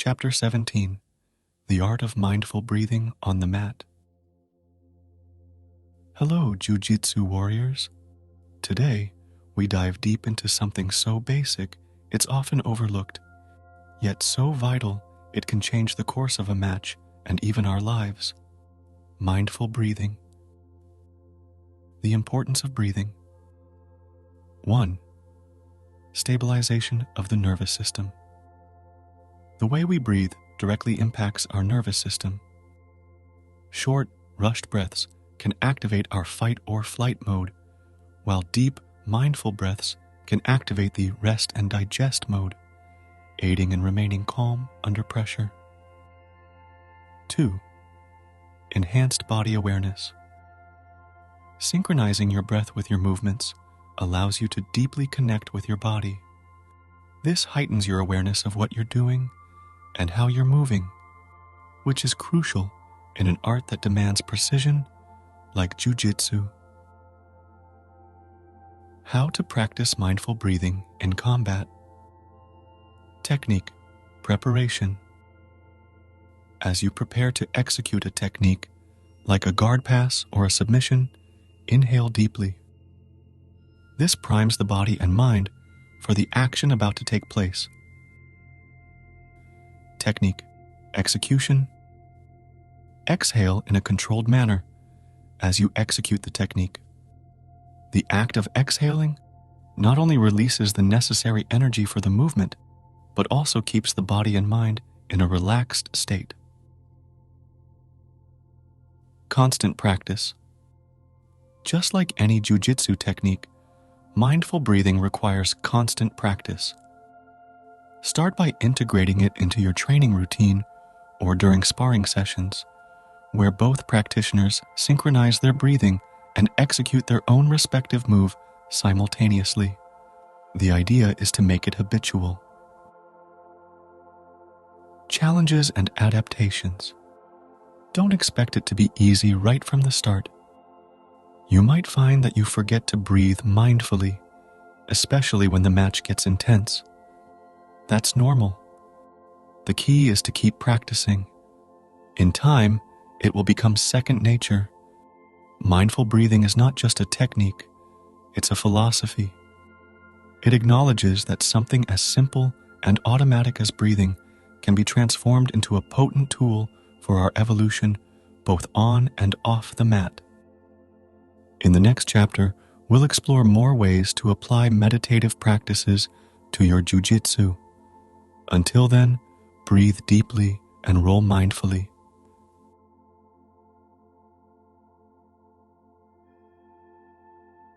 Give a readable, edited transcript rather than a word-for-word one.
Chapter 17, The Art of Mindful Breathing on the Mat. Hello, Jiu-Jitsu warriors. Today, we dive deep into something so basic it's often overlooked, yet so vital it can change the course of a match and even our lives. Mindful breathing. The importance of breathing. 1. Stabilization of the nervous system. The way we breathe directly impacts our nervous system. Short, rushed breaths can activate our fight or flight mode, while deep, mindful breaths can activate the rest and digest mode, aiding in remaining calm under pressure. 2. Enhanced body awareness. Synchronizing your breath with your movements allows you to deeply connect with your body. This heightens your awareness of what you're doing and how you're moving, which is crucial in an art that demands precision like Jiu-Jitsu. How to practice mindful breathing in combat. Technique, preparation. As you prepare to execute a technique, like a guard pass or a submission, inhale deeply. This primes the body and mind for the action about to take place. Technique, execution. Exhale in a controlled manner as you execute the technique. The act of exhaling not only releases the necessary energy for the movement, but also keeps the body and mind in a relaxed state. Constant practice. Just like any jiu-jitsu technique, mindful breathing requires constant practice. Start by integrating it into your training routine or during sparring sessions, where both practitioners synchronize their breathing and execute their own respective move simultaneously. The idea is to make it habitual. Challenges and adaptations. Don't expect it to be easy right from the start. You might find that you forget to breathe mindfully, especially when the match gets intense. That's normal. The key is to keep practicing. In time, it will become second nature. Mindful breathing is not just a technique, it's a philosophy. It acknowledges that something as simple and automatic as breathing can be transformed into a potent tool for our evolution, both on and off the mat. In the next chapter, we'll explore more ways to apply meditative practices to your jiu-jitsu. Until then, breathe deeply and roll mindfully.